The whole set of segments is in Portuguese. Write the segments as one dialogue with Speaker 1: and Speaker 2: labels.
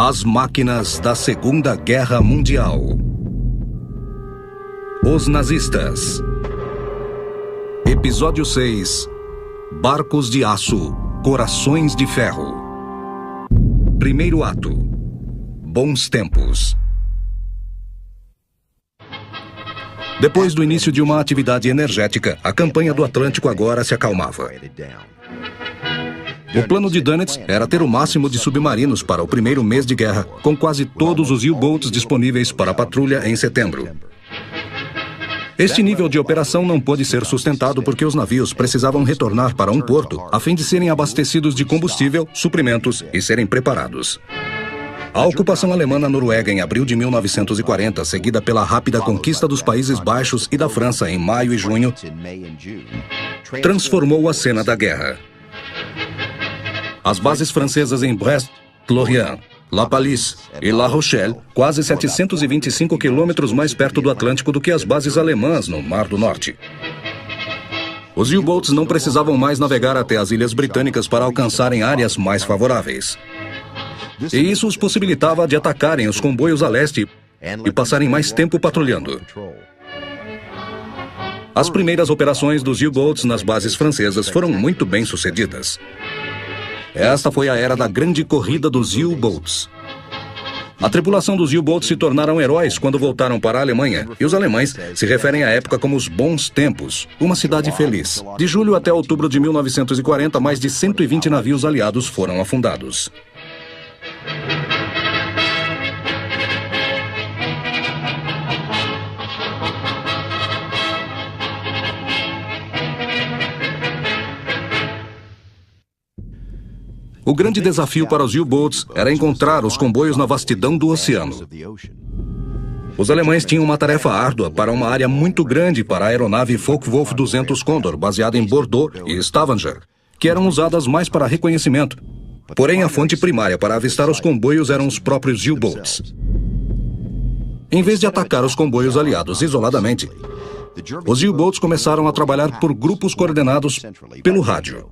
Speaker 1: As máquinas da Segunda Guerra Mundial. Os nazistas. Episódio 6. Barcos de aço, corações de ferro. Primeiro ato. Bons tempos. Depois do início de uma atividade energética, a campanha do Atlântico agora se acalmava. O plano de Dönitz era ter o máximo de submarinos para o primeiro mês de guerra, com quase todos os U-boats disponíveis para a patrulha em setembro. Este nível de operação não pôde ser sustentado porque os navios precisavam retornar para um porto a fim de serem abastecidos de combustível, suprimentos e serem preparados. A ocupação alemã na Noruega em abril de 1940, seguida pela rápida conquista dos Países Baixos e da França em maio e junho, transformou a cena da guerra. As bases francesas em Brest, Lorient, La Pallice e La Rochelle, quase 725 quilômetros mais perto do Atlântico do que as bases alemãs no Mar do Norte. Os U-boats não precisavam mais navegar até as Ilhas Britânicas para alcançarem áreas mais favoráveis. E isso os possibilitava de atacarem os comboios a leste e passarem mais tempo patrulhando. As primeiras operações dos U-boats nas bases francesas foram muito bem sucedidas. Esta foi a era da grande corrida dos U-boats. A tripulação dos U-boats se tornaram heróis quando voltaram para a Alemanha, e os alemães se referem à época como os bons tempos, uma cidade feliz. De julho até outubro de 1940, mais de 120 navios aliados foram afundados. O grande desafio para os U-boats era encontrar os comboios na vastidão do oceano. Os alemães tinham uma tarefa árdua para uma área muito grande para a aeronave Focke-Wulf 200 Condor, baseada em Bordeaux e Stavanger, que eram usadas mais para reconhecimento. Porém, a fonte primária para avistar os comboios eram os próprios U-boats. Em vez de atacar os comboios aliados isoladamente, os U-boats começaram a trabalhar por grupos coordenados pelo rádio.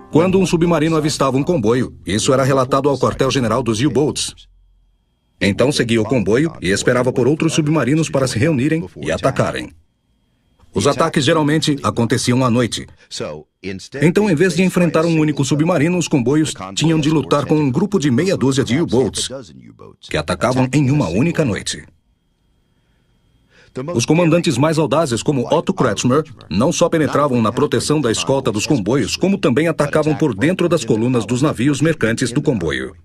Speaker 1: Quando um submarino avistava um comboio, isso era relatado ao quartel-general dos U-boats. Então seguia o comboio e esperava por outros submarinos para se reunirem e atacarem. Os ataques geralmente aconteciam à noite. Então, em vez de enfrentar um único submarino, os comboios tinham de lutar com um grupo de meia dúzia de U-boats que atacavam em uma única noite. Os comandantes mais audazes, como Otto Kretschmer, não só penetravam na proteção da escolta dos comboios, como também atacavam por dentro das colunas dos navios mercantes do comboio.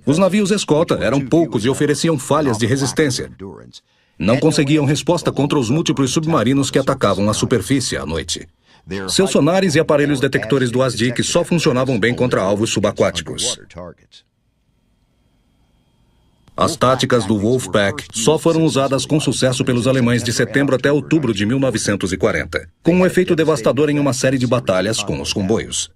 Speaker 1: Os navios escolta eram poucos e ofereciam falhas de resistência. Não conseguiam resposta contra os múltiplos submarinos que atacavam a superfície à noite. Seus sonares e aparelhos detectores do ASDIC só funcionavam bem contra alvos subaquáticos. As táticas do Wolfpack só foram usadas com sucesso pelos alemães de setembro até outubro de 1940, com um efeito devastador em uma série de batalhas com os comboios.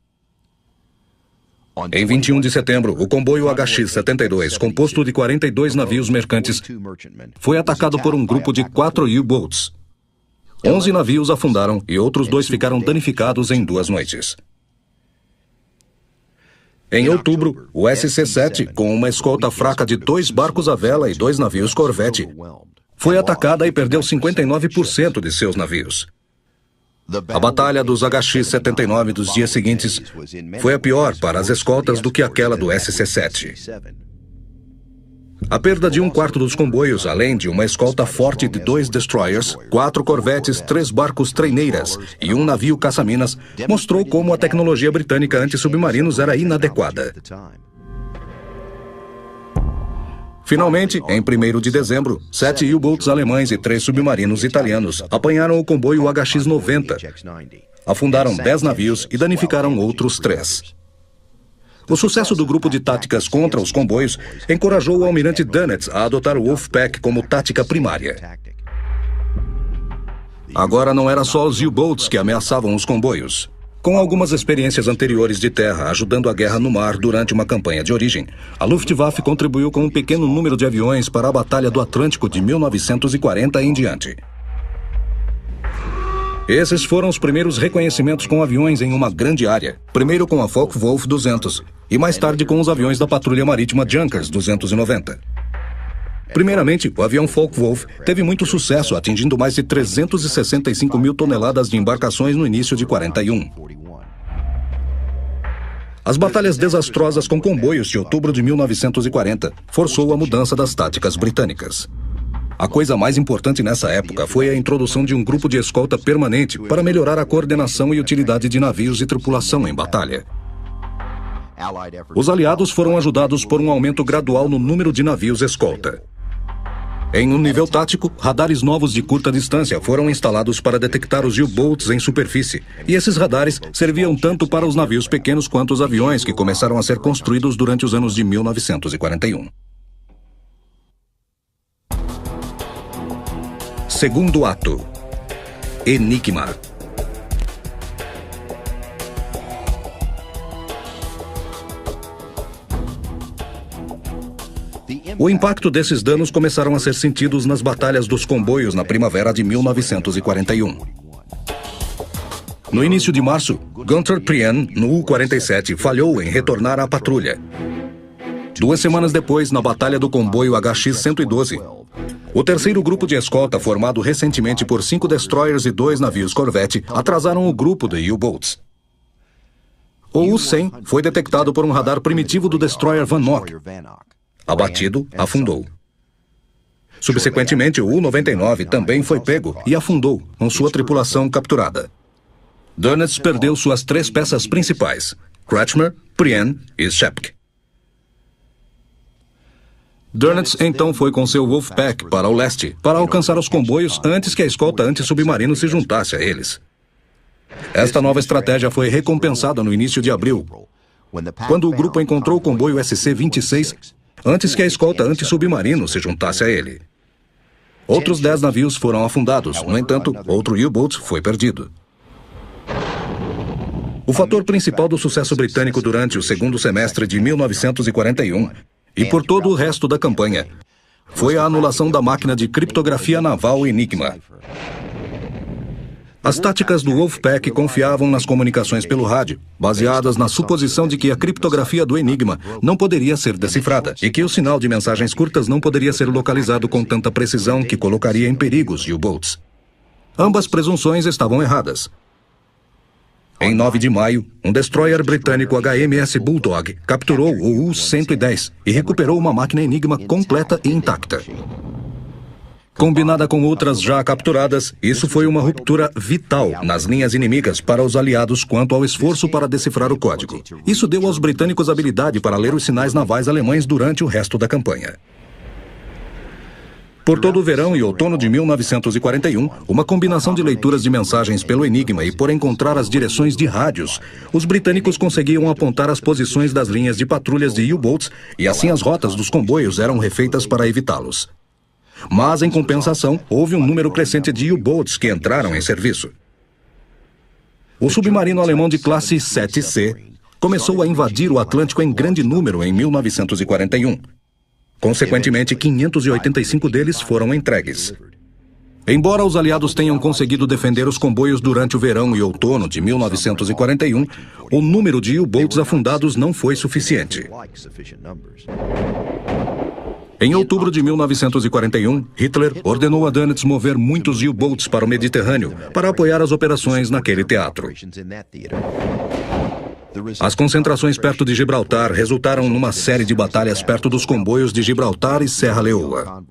Speaker 1: Em 21 de setembro, o comboio HX-72, composto de 42 navios mercantes, foi atacado por um grupo de 4 U-boats. 11 navios afundaram e outros 2 ficaram danificados em 2 noites. Em outubro, o SC-7, com uma escolta fraca de 2 barcos à vela e 2 navios corvette, foi atacada e perdeu 59% de seus navios. A batalha dos HX-79 dos dias seguintes foi a pior para as escoltas do que aquela do SC-7. A perda de 1/4 dos comboios, além de uma escolta forte de 2 destroyers, 4 corvetes, 3 barcos treineiras e 1 navio caça-minas, mostrou como a tecnologia britânica anti-submarinos era inadequada. Finalmente, em 1º de dezembro, 7 U-boats alemães e 3 submarinos italianos apanharam o comboio HX-90, afundaram 10 navios e danificaram outros 3. O sucesso do grupo de táticas contra os comboios encorajou o almirante Dönitz a adotar o Wolfpack como tática primária. Agora não era só os U-boats que ameaçavam os comboios. Com algumas experiências anteriores de terra ajudando a guerra no mar durante uma campanha de origem, a Luftwaffe contribuiu com um pequeno número de aviões para a Batalha do Atlântico de 1940 em diante. Esses foram os primeiros reconhecimentos com aviões em uma grande área. Primeiro com a Focke-Wulf 200 e mais tarde com os aviões da Patrulha Marítima Junkers 290. Primeiramente, o avião Focke-Wulf teve muito sucesso, atingindo mais de 365 mil toneladas de embarcações no início de 41. As batalhas desastrosas com comboios de outubro de 1940 forçou a mudança das táticas britânicas. A coisa mais importante nessa época foi a introdução de um grupo de escolta permanente para melhorar a coordenação e utilidade de navios e tripulação em batalha. Os aliados foram ajudados por um aumento gradual no número de navios escolta. Em um nível tático, radares novos de curta distância foram instalados para detectar os U-boats em superfície, e esses radares serviam tanto para os navios pequenos quanto os aviões que começaram a ser construídos durante os anos de 1941. Segundo ato. Enigma. O impacto desses danos começaram a ser sentidos nas batalhas dos comboios na primavera de 1941. No início de março, Gunther Prien, no U-47, falhou em retornar à patrulha. 2 semanas depois, na batalha do comboio HX-112, o terceiro grupo de escolta, formado recentemente por 5 destroyers e 2 navios corvette, atrasaram o grupo de U-boats. O U-100 foi detectado por um radar primitivo do destroyer Van Nock. Abatido, afundou. Subsequentemente, o U-99 também foi pego e afundou, com sua tripulação capturada. Dönitz perdeu suas 3 peças principais, Kretschmer, Prien e Schepke. Dönitz então foi com seu Wolfpack para o leste, para alcançar os comboios antes que a escolta antissubmarino se juntasse a eles. Esta nova estratégia foi recompensada no início de abril, quando o grupo encontrou o comboio SC-26 antes que a escolta antissubmarino se juntasse a ele. Outros 10 navios foram afundados, no entanto, outro U-boat foi perdido. O fator principal do sucesso britânico durante o segundo semestre de 1941 e por todo o resto da campanha foi a anulação da máquina de criptografia naval Enigma. As táticas do Wolfpack confiavam nas comunicações pelo rádio, baseadas na suposição de que a criptografia do Enigma não poderia ser decifrada e que o sinal de mensagens curtas não poderia ser localizado com tanta precisão que colocaria em perigo os U-boats. Ambas presunções estavam erradas. Em 9 de maio, um destroyer britânico HMS Bulldog capturou o U-110 e recuperou uma máquina Enigma completa e intacta. Combinada com outras já capturadas, isso foi uma ruptura vital nas linhas inimigas para os aliados quanto ao esforço para decifrar o código. Isso deu aos britânicos habilidade para ler os sinais navais alemães durante o resto da campanha. Por todo o verão e outono de 1941, uma combinação de leituras de mensagens pelo Enigma e por encontrar as direções de rádios, os britânicos conseguiam apontar as posições das linhas de patrulhas de U-boats e assim as rotas dos comboios eram refeitas para evitá-los. Mas, em compensação, houve um número crescente de U-boats que entraram em serviço. O submarino alemão de classe 7C começou a invadir o Atlântico em grande número em 1941. Consequentemente, 585 deles foram entregues. Embora os aliados tenham conseguido defender os comboios durante o verão e outono de 1941, o número de U-boats afundados não foi suficiente. Em outubro de 1941, Hitler ordenou a Dönitz mover muitos U-boats para o Mediterrâneo para apoiar as operações naquele teatro. As concentrações perto de Gibraltar resultaram numa série de batalhas perto dos comboios de Gibraltar e Serra Leoa.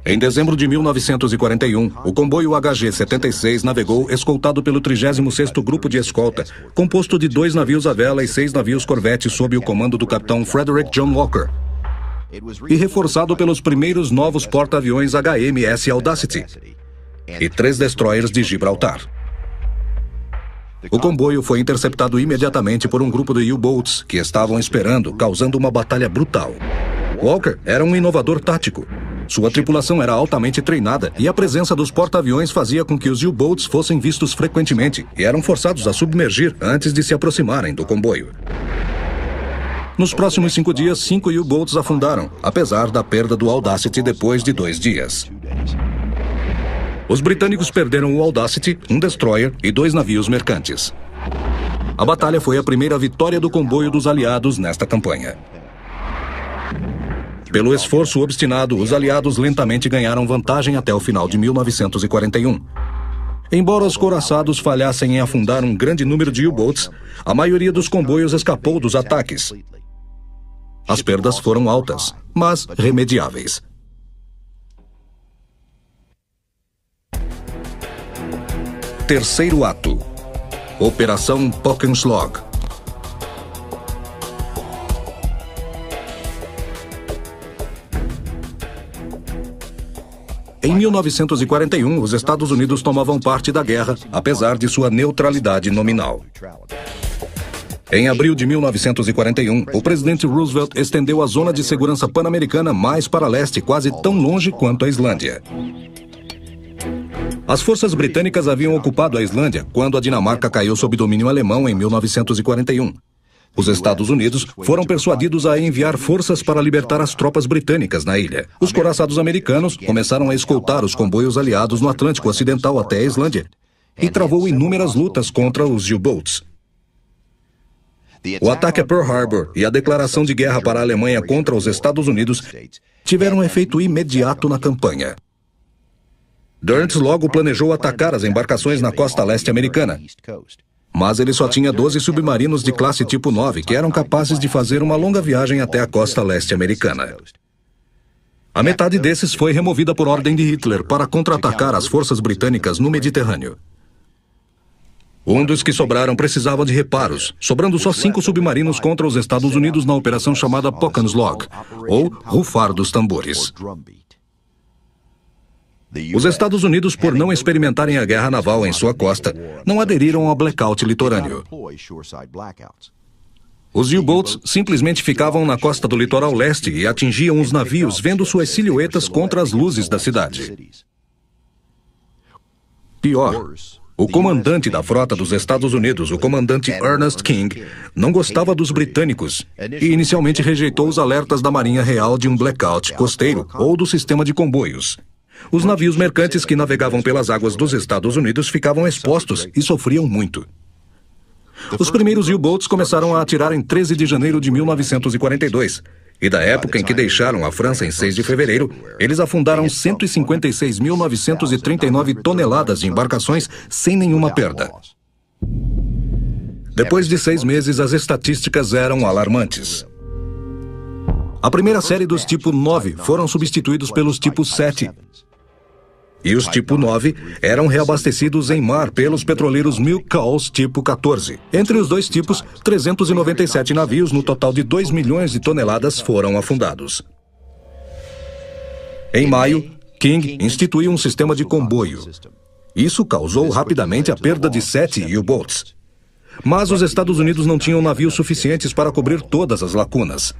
Speaker 1: Em dezembro de 1941, o comboio HG-76 navegou escoltado pelo 36º Grupo de Escolta, composto de 2 navios à vela e 6 navios corvette sob o comando do capitão Frederick John Walker, e reforçado pelos primeiros novos porta-aviões HMS Audacity e 3 destroyers de Gibraltar. O comboio foi interceptado imediatamente por um grupo de U-boats que estavam esperando, causando uma batalha brutal. Walker era um inovador tático. Sua tripulação era altamente treinada e a presença dos porta-aviões fazia com que os U-boats fossem vistos frequentemente e eram forçados a submergir antes de se aproximarem do comboio. Nos próximos 5 dias, 5 U-boats afundaram, apesar da perda do Audacity depois de 2 dias. Os britânicos perderam o Audacity, um destroyer e 2 navios mercantes. A batalha foi a primeira vitória do comboio dos aliados nesta campanha. Pelo esforço obstinado, os aliados lentamente ganharam vantagem até o final de 1941. Embora os couraçados falhassem em afundar um grande número de U-boats, a maioria dos comboios escapou dos ataques. As perdas foram altas, mas remediáveis. Terceiro ato. Operação Pockenslog. Em 1941, os Estados Unidos tomavam parte da guerra, apesar de sua neutralidade nominal. Em abril de 1941, o presidente Roosevelt estendeu a zona de segurança pan-americana mais para leste, quase tão longe quanto a Islândia. As forças britânicas haviam ocupado a Islândia quando a Dinamarca caiu sob domínio alemão em 1941. Os Estados Unidos foram persuadidos a enviar forças para libertar as tropas britânicas na ilha. Os couraçados americanos começaram a escoltar os comboios aliados no Atlântico Ocidental até a Islândia e travou inúmeras lutas contra os U-boats. O ataque a Pearl Harbor e a declaração de guerra para a Alemanha contra os Estados Unidos tiveram um efeito imediato na campanha. Dönitz logo planejou atacar as embarcações na costa leste americana. Mas ele só tinha 12 submarinos de classe tipo 9 que eram capazes de fazer uma longa viagem até a costa leste americana. A metade desses foi removida por ordem de Hitler para contra-atacar as forças britânicas no Mediterrâneo. Um dos que sobraram precisava de reparos, sobrando só 5 submarinos contra os Estados Unidos na operação chamada Pockenslog, ou Rufar dos Tambores. Os Estados Unidos, por não experimentarem a guerra naval em sua costa, não aderiram ao blackout litorâneo. Os U-boats simplesmente ficavam na costa do litoral leste e atingiam os navios vendo suas silhuetas contra as luzes da cidade. Pior, o comandante da frota dos Estados Unidos, o comandante Ernest King, não gostava dos britânicos e inicialmente rejeitou os alertas da Marinha Real de um blackout costeiro ou do sistema de comboios. Os navios mercantes que navegavam pelas águas dos Estados Unidos ficavam expostos e sofriam muito. Os primeiros U-boats começaram a atirar em 13 de janeiro de 1942, e da época em que deixaram a França em 6 de fevereiro, eles afundaram 156.939 toneladas de embarcações sem nenhuma perda. Depois de 6 meses, as estatísticas eram alarmantes. A primeira série dos tipo 9 foram substituídos pelos tipo 7. E os tipo 9 eram reabastecidos em mar pelos petroleiros Milk Coals tipo 14. Entre os dois tipos, 397 navios no total de 2 milhões de toneladas foram afundados. Em maio, King instituiu um sistema de comboio. Isso causou rapidamente a perda de 7 U-boats. Mas os Estados Unidos não tinham navios suficientes para cobrir todas as lacunas.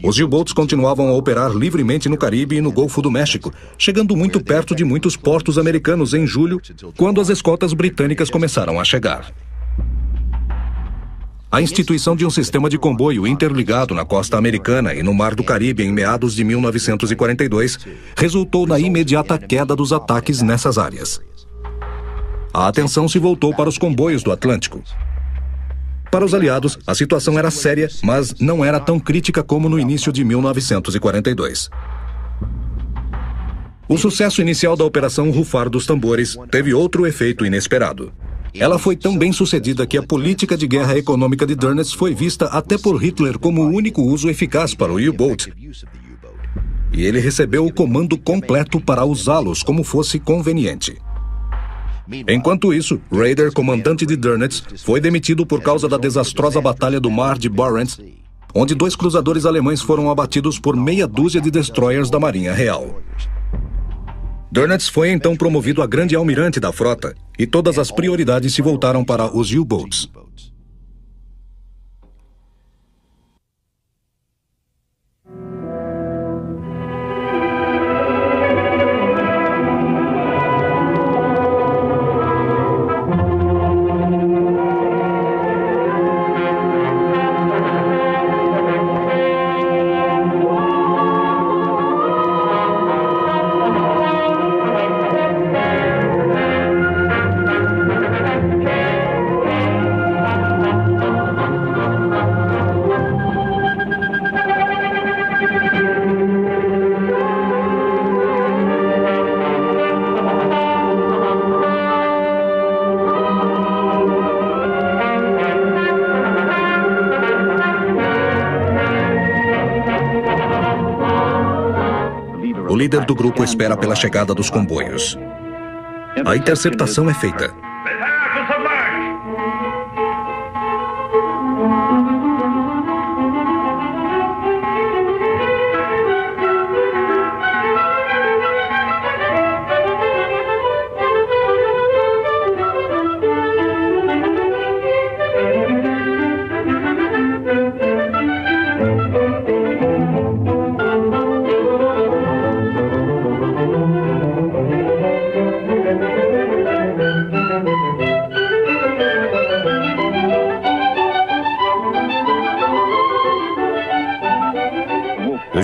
Speaker 1: Os U-boats continuavam a operar livremente no Caribe e no Golfo do México, chegando muito perto de muitos portos americanos em julho, quando as escoltas britânicas começaram a chegar. A instituição de um sistema de comboio interligado na costa americana e no Mar do Caribe em meados de 1942 resultou na imediata queda dos ataques nessas áreas. A atenção se voltou para os comboios do Atlântico. Para os aliados, a situação era séria, mas não era tão crítica como no início de 1942. O sucesso inicial da Operação Rufar dos Tambores teve outro efeito inesperado. Ela foi tão bem sucedida que a política de guerra econômica de Dönitz foi vista até por Hitler como o único uso eficaz para o U-boat. E ele recebeu o comando completo para usá-los como fosse conveniente. Enquanto isso, Raeder, comandante de Dönitz, foi demitido por causa da desastrosa batalha do Mar de Barents, onde 2 cruzadores alemães foram abatidos por meia dúzia de destroyers da Marinha Real. Dönitz foi então promovido a grande almirante da frota, e todas as prioridades se voltaram para os U-boats. líder do grupo espera pela chegada dos comboios. A interceptação é feita.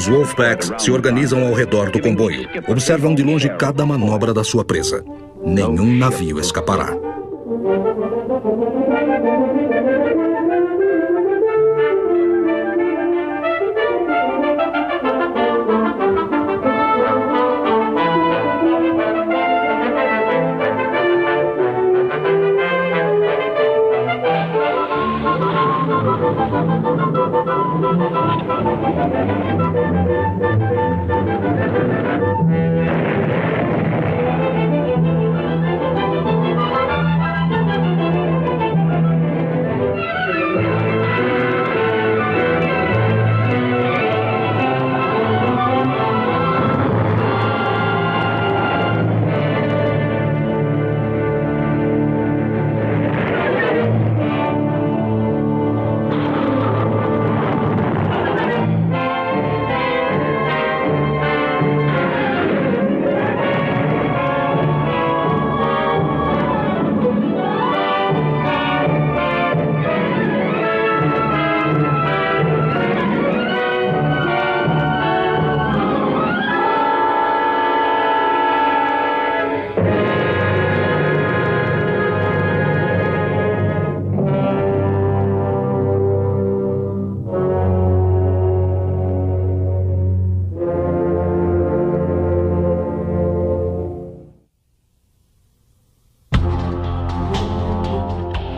Speaker 1: Os Wolfpacks se organizam ao redor do comboio. Observam de longe cada manobra da sua presa. Nenhum navio escapará.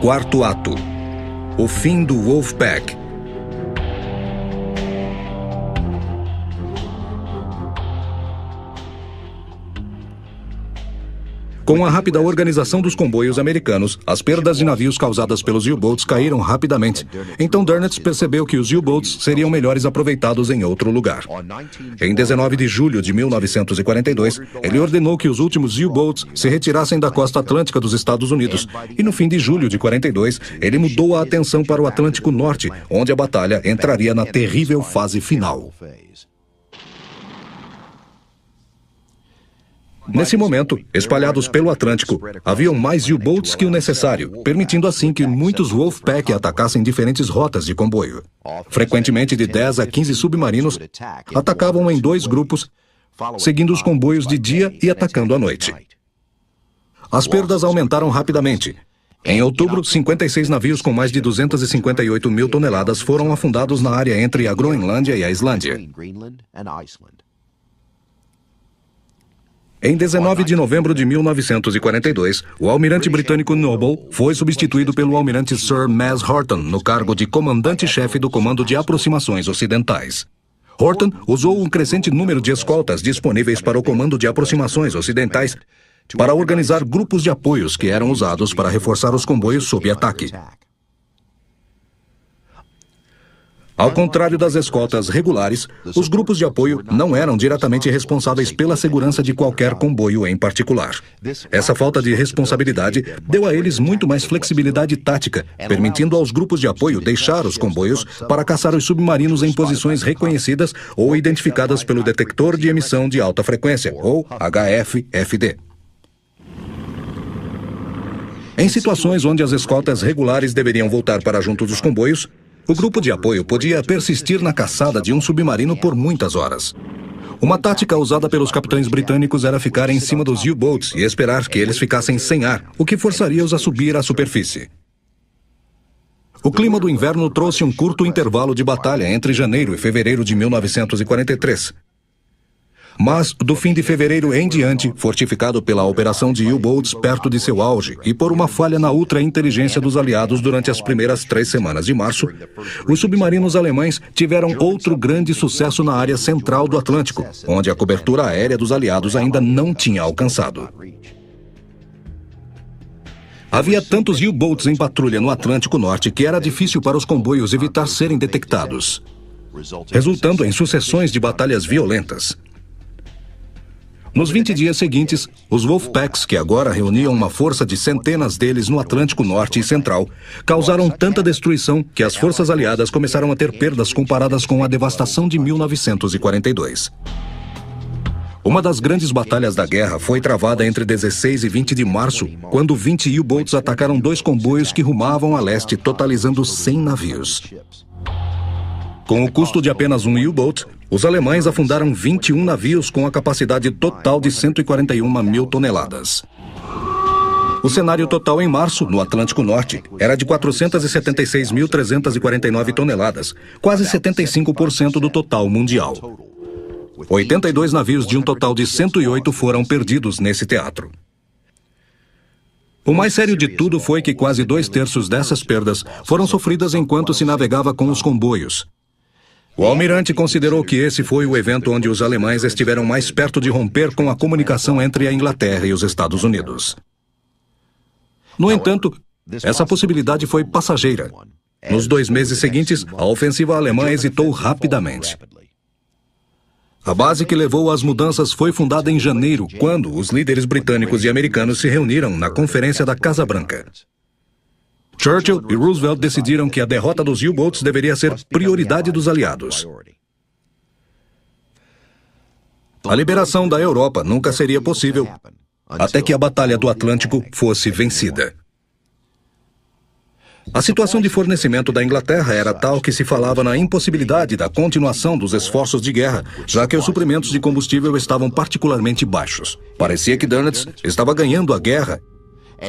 Speaker 1: Quarto ato. O fim do Wolfpack. Com a rápida organização dos comboios americanos, as perdas de navios causadas pelos U-Boats caíram rapidamente. Então Dönitz percebeu que os U-Boats seriam melhores aproveitados em outro lugar. Em 19 de julho de 1942, ele ordenou que os últimos U-Boats se retirassem da costa atlântica dos Estados Unidos. E no fim de julho de 42, ele mudou a atenção para o Atlântico Norte, onde a batalha entraria na terrível fase final. Nesse momento, espalhados pelo Atlântico, haviam mais U-Boats que o necessário, permitindo assim que muitos Wolfpack atacassem diferentes rotas de comboio. Frequentemente de 10 a 15 submarinos atacavam em dois grupos, seguindo os comboios de dia e atacando à noite. As perdas aumentaram rapidamente. Em outubro, 56 navios com mais de 258 mil toneladas foram afundados na área entre a Groenlândia e a Islândia. Em 19 de novembro de 1942, o almirante britânico Noble foi substituído pelo almirante Sir Mas Horton no cargo de comandante-chefe do Comando de Aproximações Ocidentais. Horton usou um crescente número de escoltas disponíveis para o Comando de Aproximações Ocidentais para organizar grupos de apoios que eram usados para reforçar os comboios sob ataque. Ao contrário das escoltas regulares, os grupos de apoio não eram diretamente responsáveis pela segurança de qualquer comboio em particular. Essa falta de responsabilidade deu a eles muito mais flexibilidade tática, permitindo aos grupos de apoio deixar os comboios para caçar os submarinos em posições reconhecidas ou identificadas pelo detector de emissão de alta frequência, ou HFFD. Em situações onde as escoltas regulares deveriam voltar para junto dos comboios, o grupo de apoio podia persistir na caçada de um submarino por muitas horas. Uma tática usada pelos capitães britânicos era ficar em cima dos U-Boats e esperar que eles ficassem sem ar, o que forçaria-os a subir à superfície. O clima do inverno trouxe um curto intervalo de batalha entre janeiro e fevereiro de 1943. Mas, do fim de fevereiro em diante, fortificado pela operação de U-Boats perto de seu auge e por uma falha na ultra-inteligência dos aliados durante as primeiras 3 semanas de março, os submarinos alemães tiveram outro grande sucesso na área central do Atlântico, onde a cobertura aérea dos aliados ainda não tinha alcançado. Havia tantos U-Boats em patrulha no Atlântico Norte que era difícil para os comboios evitar serem detectados, resultando em sucessões de batalhas violentas. Nos 20 dias seguintes, os Wolfpacks, que agora reuniam uma força de centenas deles no Atlântico Norte e Central, causaram tanta destruição que as forças aliadas começaram a ter perdas comparadas com a devastação de 1942. Uma das grandes batalhas da guerra foi travada entre 16 e 20 de março, quando 20 U-Boats atacaram 2 comboios que rumavam a leste, totalizando 100 navios. Com o custo de apenas um U-Boat, os alemães afundaram 21 navios com a capacidade total de 141 mil toneladas. O cenário total em março, no Atlântico Norte, era de 476.349 toneladas, quase 75% do total mundial. 82 navios de um total de 108 foram perdidos nesse teatro. O mais sério de tudo foi que quase 2/3 dessas perdas foram sofridas enquanto se navegava com os comboios. O almirante considerou que esse foi o evento onde os alemães estiveram mais perto de romper com a comunicação entre a Inglaterra e os Estados Unidos. No entanto, essa possibilidade foi passageira. Nos 2 meses seguintes, a ofensiva alemã hesitou rapidamente. A base que levou às mudanças foi fundada em janeiro, quando os líderes britânicos e americanos se reuniram na Conferência da Casa Branca. Churchill e Roosevelt decidiram que a derrota dos U-Boats deveria ser prioridade dos aliados. A liberação da Europa nunca seria possível até que a Batalha do Atlântico fosse vencida. A situação de fornecimento da Inglaterra era tal que se falava na impossibilidade da continuação dos esforços de guerra, já que os suprimentos de combustível estavam particularmente baixos. Parecia que Dönitz estava ganhando a guerra,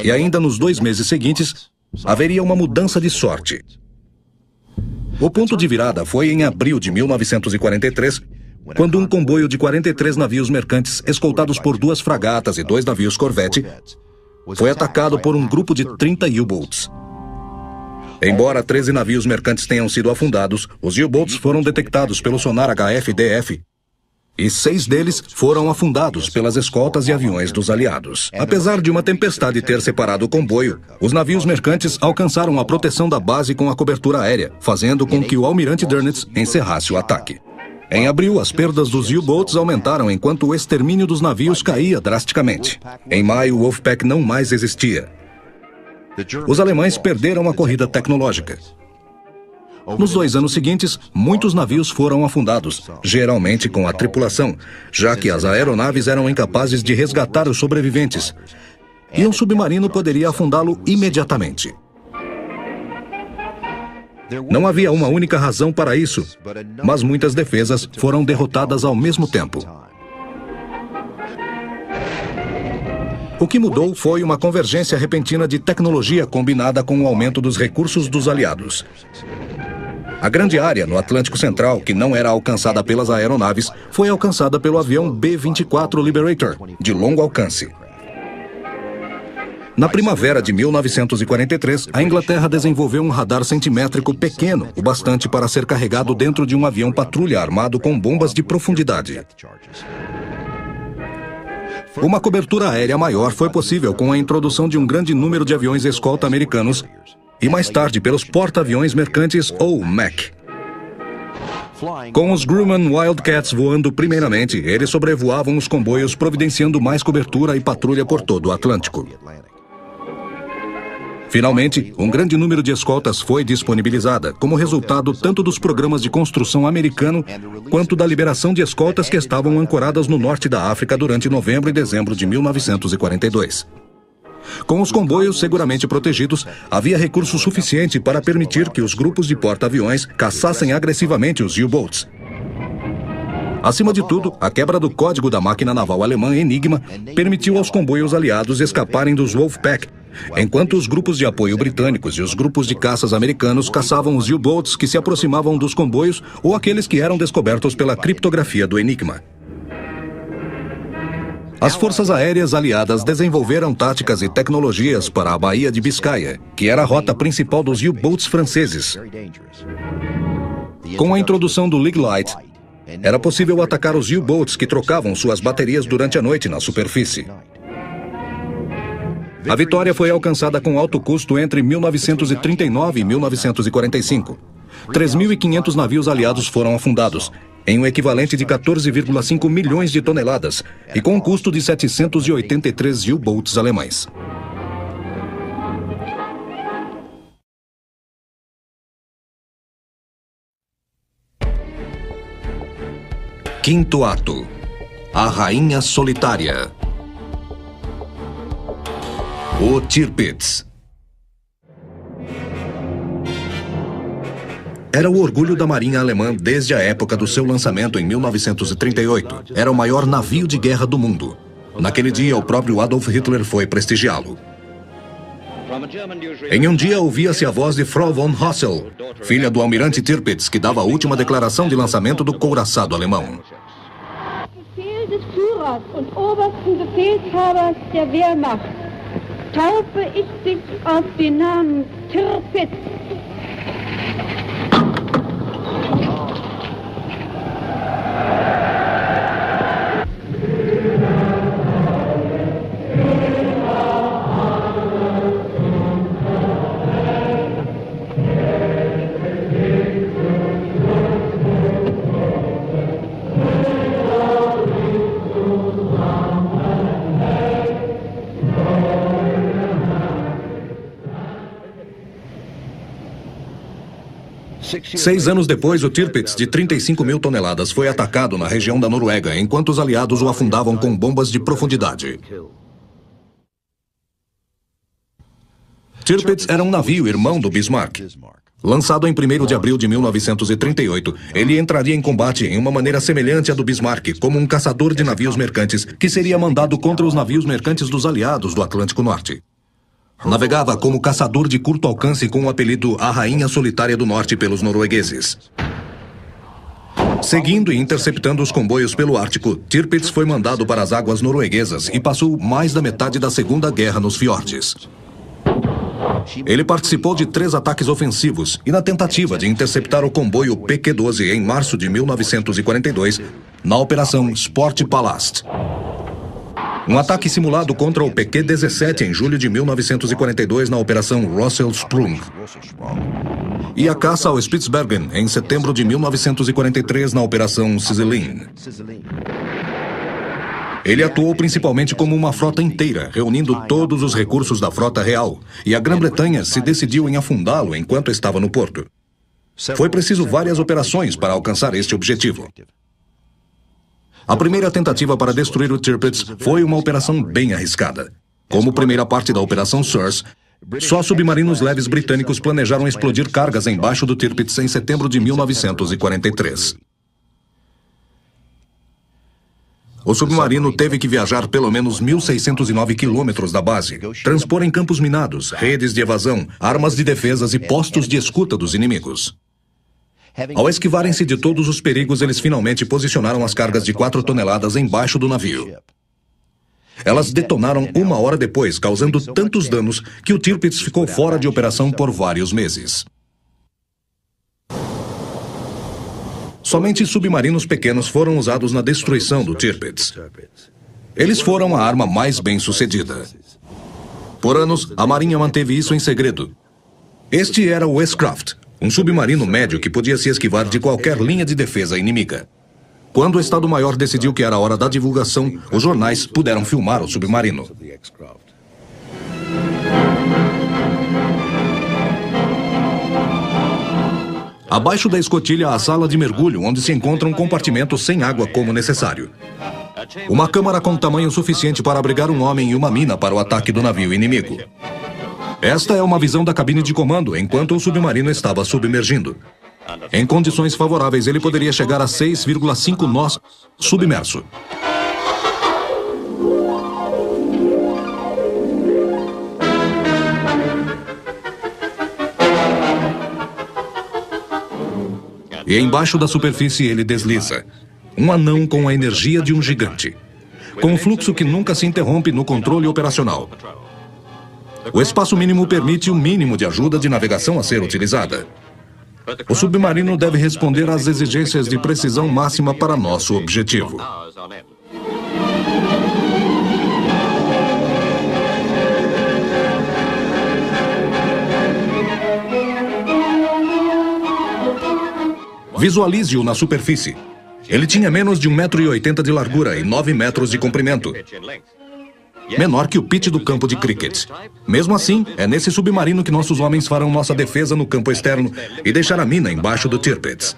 Speaker 1: e ainda nos 2 meses seguintes, haveria uma mudança de sorte. O ponto de virada foi em abril de 1943, quando um comboio de 43 navios mercantes, escoltados por 2 fragatas e 2 navios corvette, foi atacado por um grupo de 30 U-Boats. Embora 13 navios mercantes tenham sido afundados, os U-Boats foram detectados pelo sonar HF-DF, e 6 deles foram afundados pelas escoltas e aviões dos aliados. Apesar de uma tempestade ter separado o comboio, os navios mercantes alcançaram a proteção da base com a cobertura aérea, fazendo com que o almirante Dönitz encerrasse o ataque. Em abril, as perdas dos U-Boats aumentaram enquanto o extermínio dos navios caía drasticamente. Em maio, o Wolfpack não mais existia. Os alemães perderam a corrida tecnológica. Nos 2 anos seguintes, muitos navios foram afundados, geralmente com a tripulação, já que as aeronaves eram incapazes de resgatar os sobreviventes, e um submarino poderia afundá-lo imediatamente. Não havia uma única razão para isso, mas muitas defesas foram derrotadas ao mesmo tempo. O que mudou foi uma convergência repentina de tecnologia combinada com o aumento dos recursos dos aliados. A grande área no Atlântico Central, que não era alcançada pelas aeronaves, foi alcançada pelo avião B-24 Liberator, de longo alcance. Na primavera de 1943, a Inglaterra desenvolveu um radar centimétrico pequeno, o bastante para ser carregado dentro de um avião patrulha armado com bombas de profundidade. Uma cobertura aérea maior foi possível com a introdução de um grande número de aviões escolta americanos e mais tarde pelos porta-aviões mercantes ou MAC. Com os Grumman Wildcats voando primeiramente, eles sobrevoavam os comboios providenciando mais cobertura e patrulha por todo o Atlântico. Finalmente, um grande número de escoltas foi disponibilizada, como resultado tanto dos programas de construção americano, quanto da liberação de escoltas que estavam ancoradas no norte da África durante novembro e dezembro de 1942. Com os comboios seguramente protegidos, havia recurso suficiente para permitir que os grupos de porta-aviões caçassem agressivamente os U-Boats. Acima de tudo, a quebra do código da máquina naval alemã Enigma permitiu aos comboios aliados escaparem dos Wolfpack, enquanto os grupos de apoio britânicos e os grupos de caças americanos caçavam os U-Boats que se aproximavam dos comboios ou aqueles que eram descobertos pela criptografia do Enigma. As forças aéreas aliadas desenvolveram táticas e tecnologias para a Baía de Biscaia, que era a rota principal dos U-boats franceses. Com a introdução do League Light, era possível atacar os U-boats que trocavam suas baterias durante a noite na superfície. A vitória foi alcançada com alto custo entre 1939 e 1945. 3.500 navios aliados foram afundados, em um equivalente de 14,5 milhões de toneladas, e com um custo de 783 U-boats alemães. Quinto ato. A Rainha Solitária. O Tirpitz. Era o orgulho da Marinha Alemã desde a época do seu lançamento em 1938. Era o maior navio de guerra do mundo. Naquele dia, o próprio Adolf Hitler foi prestigiá-lo. Em um dia, ouvia-se a voz de Frau von Hossel, filha do almirante Tirpitz, que dava a última declaração de lançamento do couraçado alemão.
Speaker 2: Befehl des Führers und obersten Befehlshabers der Wehrmacht taufe ich dich auf den Namen Tirpitz.
Speaker 1: 6 anos depois, o Tirpitz, de 35 mil toneladas, foi atacado na região da Noruega, enquanto os aliados o afundavam com bombas de profundidade. Tirpitz era um navio irmão do Bismarck. Lançado em 1º de abril de 1938, ele entraria em combate em uma maneira semelhante à do Bismarck, como um caçador de navios mercantes que seria mandado contra os navios mercantes dos aliados do Atlântico Norte. Navegava como caçador de curto alcance com o apelido A Rainha Solitária do Norte pelos noruegueses. Seguindo e interceptando os comboios pelo Ártico, Tirpitz foi mandado para as águas norueguesas e passou mais da metade da Segunda Guerra nos fiordes. Ele participou de 3 ataques ofensivos e na tentativa de interceptar o comboio PQ-12 em março de 1942, na Operação Sport Palast. Um ataque simulado contra o PQ-17 em julho de 1942 na Operação Russell Sprung. E a caça ao Spitsbergen em setembro de 1943 na Operação Sizelin. Ele atuou principalmente como uma frota inteira, reunindo todos os recursos da frota real, e a Grã-Bretanha se decidiu em afundá-lo enquanto estava no porto. Foi preciso várias operações para alcançar este objetivo. A primeira tentativa para destruir o Tirpitz foi uma operação bem arriscada. Como primeira parte da Operação Source, só submarinos leves britânicos planejaram explodir cargas embaixo do Tirpitz em setembro de 1943. O submarino teve que viajar pelo menos 1.609 quilômetros da base, transpor em campos minados, redes de evasão, armas de defesas e postos de escuta dos inimigos. Ao esquivarem-se de todos os perigos, eles finalmente posicionaram as cargas de 4 toneladas embaixo do navio. Elas detonaram 1 hora depois, causando tantos danos que o Tirpitz ficou fora de operação por vários meses. Somente submarinos pequenos foram usados na destruição do Tirpitz. Eles foram a arma mais bem-sucedida. Por anos, a Marinha manteve isso em segredo. Este era o Westcraft, um submarino médio que podia se esquivar de qualquer linha de defesa inimiga. Quando o Estado-Maior decidiu que era a hora da divulgação, os jornais puderam filmar o submarino. Abaixo da escotilha há a sala de mergulho, onde se encontra um compartimento sem água como necessário. Uma câmara com tamanho suficiente para abrigar um homem e uma mina para o ataque do navio inimigo. Esta é uma visão da cabine de comando enquanto o submarino estava submergindo. Em condições favoráveis, ele poderia chegar a 6,5 nós submerso. E embaixo da superfície ele desliza. Um anão com a energia de um gigante. com um fluxo que nunca se interrompe no controle operacional. O espaço mínimo permite o mínimo de ajuda de navegação a ser utilizada. O submarino deve responder às exigências de precisão máxima para nosso objetivo. Visualize-o na superfície. Ele tinha menos de 1,80 m de largura e 9 metros de comprimento. Menor que o pitch do campo de cricket. Mesmo assim, é nesse submarino que nossos homens farão nossa defesa no campo externo e deixar a mina embaixo do Tirpitz.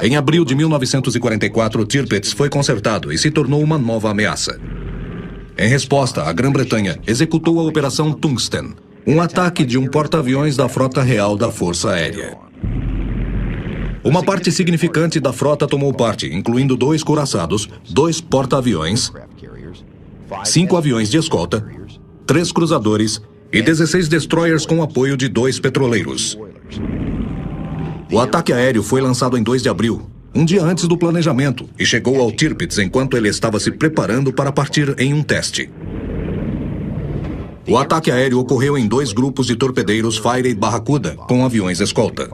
Speaker 1: Em abril de 1944, o Tirpitz foi consertado e se tornou uma nova ameaça. Em resposta, a Grã-Bretanha executou a Operação Tungsten, um ataque de um porta-aviões da Frota Real da Força Aérea. Uma parte significante da frota tomou parte, incluindo 2 couraçados, 2 porta-aviões, 5 aviões de escolta, 3 cruzadores e 16 destroyers com apoio de 2 petroleiros. O ataque aéreo foi lançado em 2 de abril, um dia antes do planejamento, e chegou ao Tirpitz enquanto ele estava se preparando para partir em um teste. O ataque aéreo ocorreu em 2 grupos de torpedeiros Fire e Barracuda, com aviões escolta.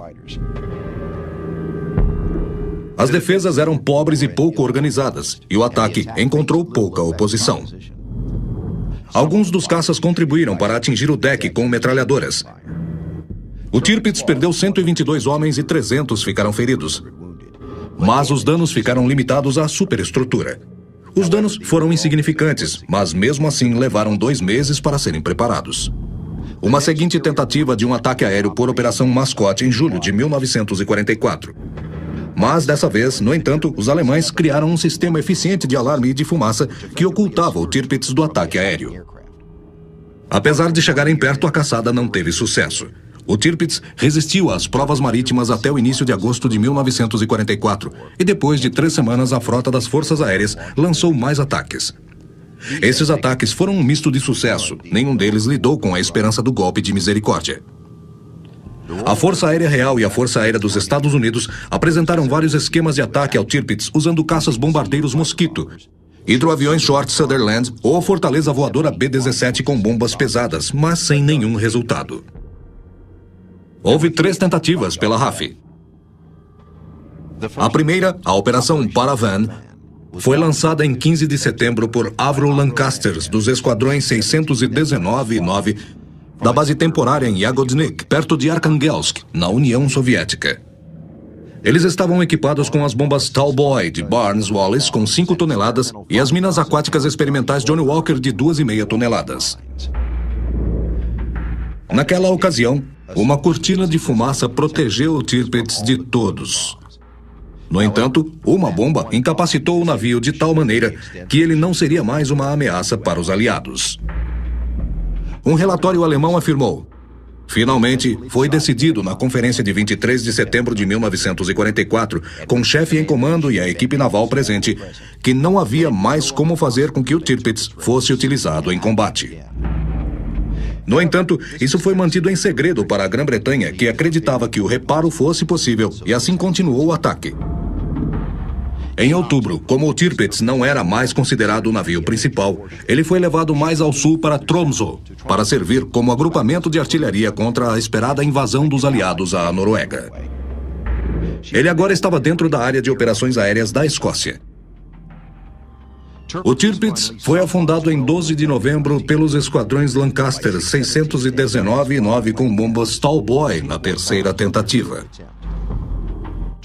Speaker 1: As defesas eram pobres e pouco organizadas, e o ataque encontrou pouca oposição. Alguns dos caças contribuíram para atingir o deck com metralhadoras. O Tirpitz perdeu 122 homens e 300 ficaram feridos. Mas os danos ficaram limitados à superestrutura. Os danos foram insignificantes, mas mesmo assim levaram 2 meses para serem preparados. Uma seguinte tentativa de um ataque aéreo por Operação Mascote em julho de 1944. Mas dessa vez, no entanto, os alemães criaram um sistema eficiente de alarme e de fumaça que ocultava o Tirpitz do ataque aéreo. Apesar de chegarem perto, a caçada não teve sucesso. O Tirpitz resistiu às provas marítimas até o início de agosto de 1944, e depois de 3 semanas a frota das Forças Aéreas lançou mais ataques. Esses ataques foram um misto de sucesso, nenhum deles lidou com a esperança do golpe de misericórdia. A Força Aérea Real e a Força Aérea dos Estados Unidos apresentaram vários esquemas de ataque ao Tirpitz usando caças bombardeiros Mosquito, hidroaviões Short Sutherland ou a fortaleza voadora B-17 com bombas pesadas, mas sem nenhum resultado. Houve 3 tentativas pela RAF. A primeira, a Operação Paravan, foi lançada em 15 de setembro por Avro Lancasters dos esquadrões 619 e 9 da base temporária em Yagodnik, perto de Arkhangelsk, na União Soviética. Eles estavam equipados com as bombas Tallboy de Barnes-Wallis com 5 toneladas e as minas aquáticas experimentais Johnny Walker de 2,5 toneladas. Naquela ocasião, uma cortina de fumaça protegeu o Tirpitz de todos. No entanto, uma bomba incapacitou o navio de tal maneira que ele não seria mais uma ameaça para os aliados. Um relatório alemão afirmou: finalmente, foi decidido na conferência de 23 de setembro de 1944, com o chefe em comando e a equipe naval presente, que não havia mais como fazer com que o Tirpitz fosse utilizado em combate. No entanto, isso foi mantido em segredo para a Grã-Bretanha, que acreditava que o reparo fosse possível, e assim continuou o ataque. Em outubro, como o Tirpitz não era mais considerado o navio principal, ele foi levado mais ao sul para Tromsø, para servir como agrupamento de artilharia contra a esperada invasão dos aliados à Noruega. Ele agora estava dentro da área de operações aéreas da Escócia. O Tirpitz foi afundado em 12 de novembro pelos esquadrões Lancaster 619 e 9 com bombas Tallboy na 3ª tentativa.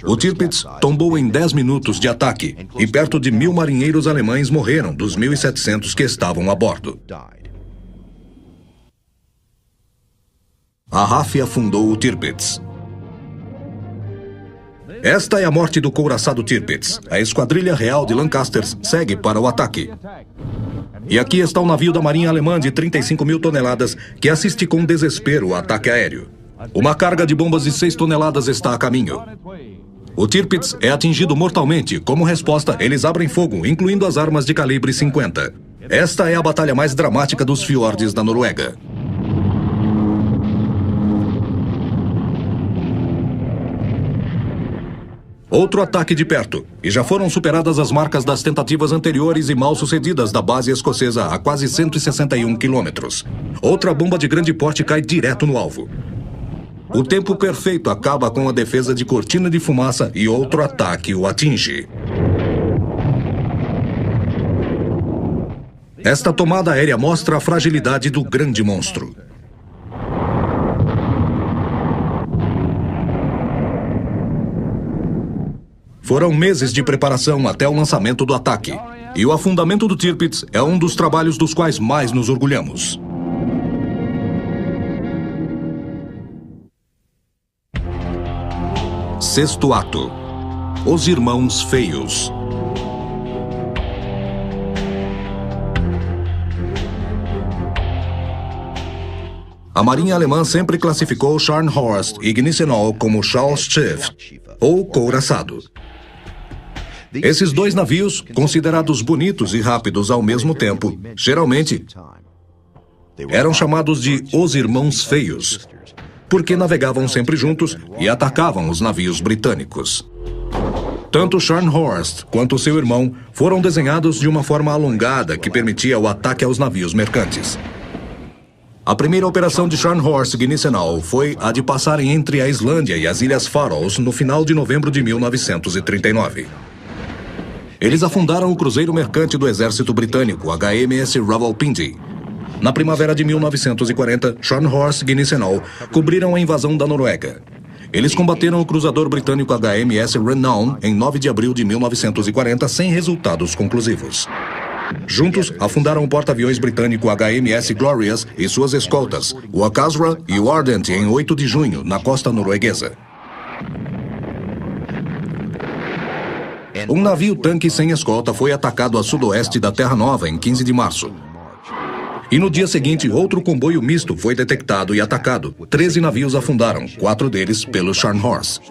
Speaker 1: O Tirpitz tombou em 10 minutos de ataque e perto de 1.000 marinheiros alemães morreram dos 1.700 que estavam a bordo. A RAF afundou o Tirpitz. Esta é a morte do couraçado Tirpitz. A Esquadrilha Real de Lancasters segue para o ataque. E aqui está o navio da Marinha Alemã de 35.000 toneladas que assiste com desespero o ataque aéreo. Uma carga de bombas de 6 toneladas está a caminho. O Tirpitz é atingido mortalmente. Como resposta, eles abrem fogo, incluindo as armas de calibre 50. Esta é a batalha mais dramática dos fiordes da Noruega. Outro ataque de perto, e já foram superadas as marcas das tentativas anteriores e mal sucedidas da base escocesa a quase 161 quilômetros. Outra bomba de grande porte cai direto no alvo. O tempo perfeito acaba com a defesa de cortina de fumaça e outro ataque o atinge. Esta tomada aérea mostra a fragilidade do grande monstro. Foram meses de preparação até o lançamento do ataque. E o afundamento do Tirpitz é um dos trabalhos dos quais mais nos orgulhamos. Sexto ato. Os Irmãos Feios. A Marinha Alemã sempre classificou Scharnhorst e Gneisenau como Scharfschiff, ou couraçado. Esses dois navios, considerados bonitos e rápidos ao mesmo tempo, geralmente eram chamados de Os Irmãos Feios, porque navegavam sempre juntos e atacavam os navios britânicos. Tanto Scharnhorst quanto seu irmão foram desenhados de uma forma alongada que permitia o ataque aos navios mercantes. A primeira operação de Scharnhorst e Gneisenau foi a de passarem entre a Islândia e as Ilhas Faroes no final de novembro de 1939. Eles afundaram o cruzeiro mercante do exército britânico, HMS Rawalpindi. Na primavera de 1940, Scharnhorst e Gneisenau cobriram a invasão da Noruega. Eles combateram o cruzador britânico HMS Renown em 9 de abril de 1940 sem resultados conclusivos. Juntos, afundaram o porta-aviões britânico HMS Glorious e suas escoltas, o Akasra e o Ardent, em 8 de junho, na costa norueguesa. Um navio-tanque sem escolta foi atacado a sudoeste da Terra Nova em 15 de março. E no dia seguinte, outro comboio misto foi detectado e atacado. 13 navios afundaram, 4 deles pelo Scharnhorst.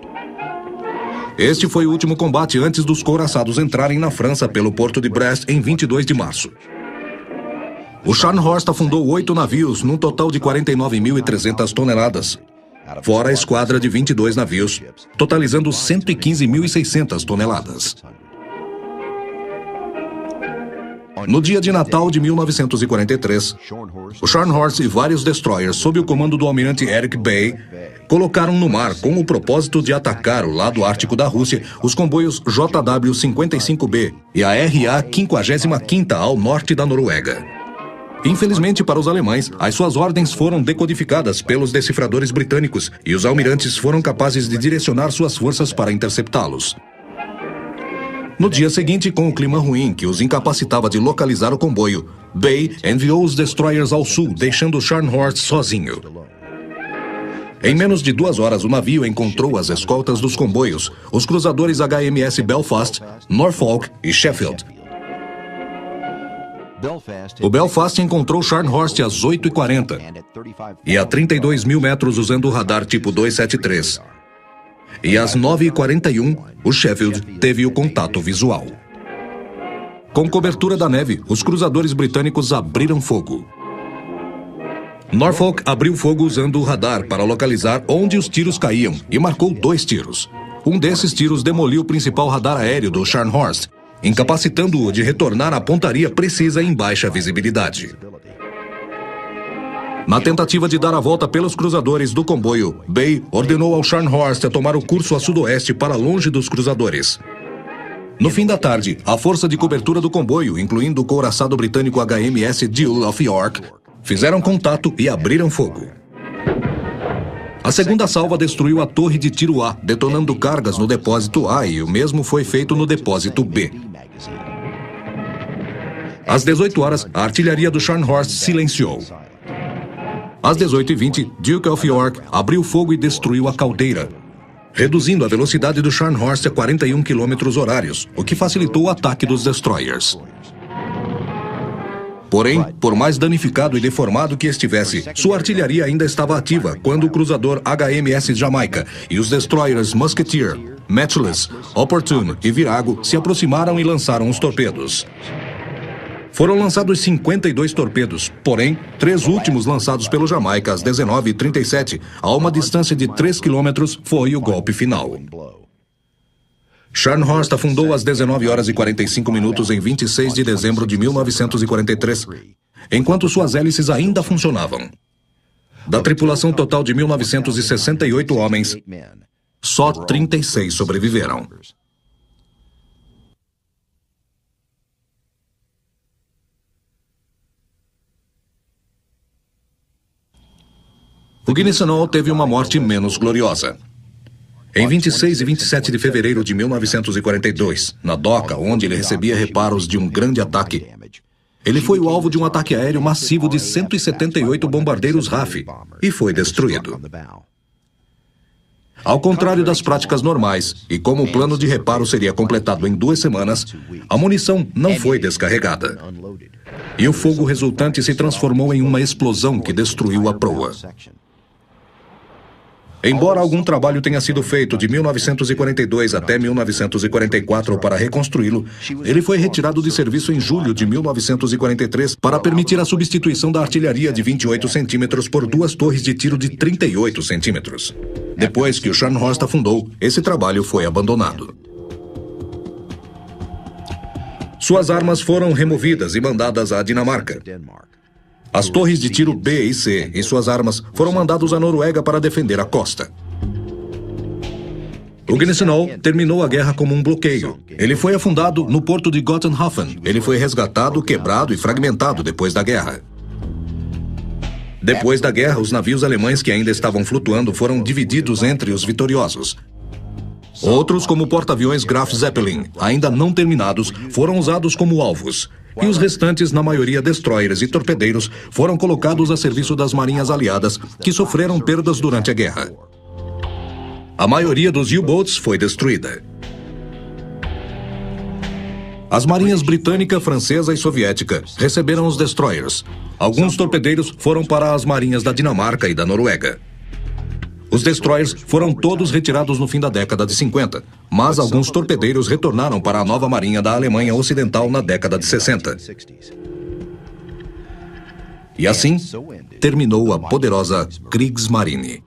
Speaker 1: Este foi o último combate antes dos couraçados entrarem na França pelo porto de Brest em 22 de março. O Scharnhorst afundou 8 navios, num total de 49.300 toneladas, fora a esquadra de 22 navios, totalizando 115.600 toneladas. No dia de Natal de 1943, o Scharnhorst e vários destroyers, sob o comando do almirante Erich Bay, colocaram no mar com o propósito de atacar o lado ártico da Rússia os comboios JW-55B e a RA-55ª ao norte da Noruega. Infelizmente para os alemães, as suas ordens foram decodificadas pelos decifradores britânicos e os almirantes foram capazes de direcionar suas forças para interceptá-los. No dia seguinte, com o clima ruim que os incapacitava de localizar o comboio, Bay enviou os destroyers ao sul, deixando Scharnhorst sozinho. Em menos de 2 horas, o navio encontrou as escoltas dos comboios, os cruzadores HMS Belfast, Norfolk e Sheffield. O Belfast encontrou Scharnhorst às 8h40 e a 32 mil metros usando o radar tipo 273. E às 9h41, o Sheffield teve o contato visual. Com cobertura da neve, os cruzadores britânicos abriram fogo. Norfolk abriu fogo usando o radar para localizar onde os tiros caíam e marcou 2 tiros. Um desses tiros demoliu o principal radar aéreo do Scharnhorst, incapacitando-o de retornar à pontaria precisa em baixa visibilidade. Na tentativa de dar a volta pelos cruzadores do comboio, Bay ordenou ao Scharnhorst a tomar o curso a sudoeste para longe dos cruzadores. No fim da tarde, a força de cobertura do comboio, incluindo o couraçado britânico HMS Duke of York, fizeram contato e abriram fogo. A segunda salva destruiu a torre de tiro A, detonando cargas no depósito A, e o mesmo foi feito no depósito B. Às 18 horas, a artilharia do Scharnhorst silenciou. Às 18h20, Duke of York abriu fogo e destruiu a caldeira, reduzindo a velocidade do Scharnhorst a 41 km/h, o que facilitou o ataque dos destroyers. Porém, por mais danificado e deformado que estivesse, sua artilharia ainda estava ativa quando o cruzador HMS Jamaica e os destroyers Musketeer, Matchless, Opportune e Virago se aproximaram e lançaram os torpedos. Foram lançados 52 torpedos, porém, 3 últimos lançados pelo Jamaica às 19h37, a uma distância de 3 km, foi o golpe final. Scharnhorst afundou às 19h45 em 26 de dezembro de 1943, enquanto suas hélices ainda funcionavam. Da tripulação total de 1968 homens, só 36 sobreviveram. O Gneisenau teve uma morte menos gloriosa. Em 26 e 27 de fevereiro de 1942, na doca onde ele recebia reparos de um grande ataque, ele foi o alvo de um ataque aéreo massivo de 178 bombardeiros RAF e foi destruído. Ao contrário das práticas normais, e como o plano de reparo seria completado em 2 semanas, a munição não foi descarregada. E o fogo resultante se transformou em uma explosão que destruiu a proa. Embora algum trabalho tenha sido feito de 1942 até 1944 para reconstruí-lo, ele foi retirado de serviço em julho de 1943 para permitir a substituição da artilharia de 28 centímetros por 2 torres de tiro de 38 centímetros. Depois que o Scharnhorst afundou, esse trabalho foi abandonado. Suas armas foram removidas e mandadas à Dinamarca. As torres de tiro B e C e suas armas foram mandados à Noruega para defender a costa. O Gneisenau terminou a guerra como um bloqueio. Ele foi afundado no porto de Gotenhofen. Ele foi resgatado, quebrado e fragmentado depois da guerra. Depois da guerra, os navios alemães que ainda estavam flutuando foram divididos entre os vitoriosos. Outros, como o porta-aviões Graf Zeppelin, ainda não terminados, foram usados como alvos. E os restantes, na maioria destroyers e torpedeiros, foram colocados a serviço das marinhas aliadas, que sofreram perdas durante a guerra. A maioria dos U-boats foi destruída. As marinhas britânica, francesa e soviética receberam os destroyers. Alguns torpedeiros foram para as marinhas da Dinamarca e da Noruega. Os destroyers foram todos retirados no fim da década de 50, mas alguns torpedeiros retornaram para a nova marinha da Alemanha Ocidental na década de 60. E assim, terminou a poderosa Kriegsmarine.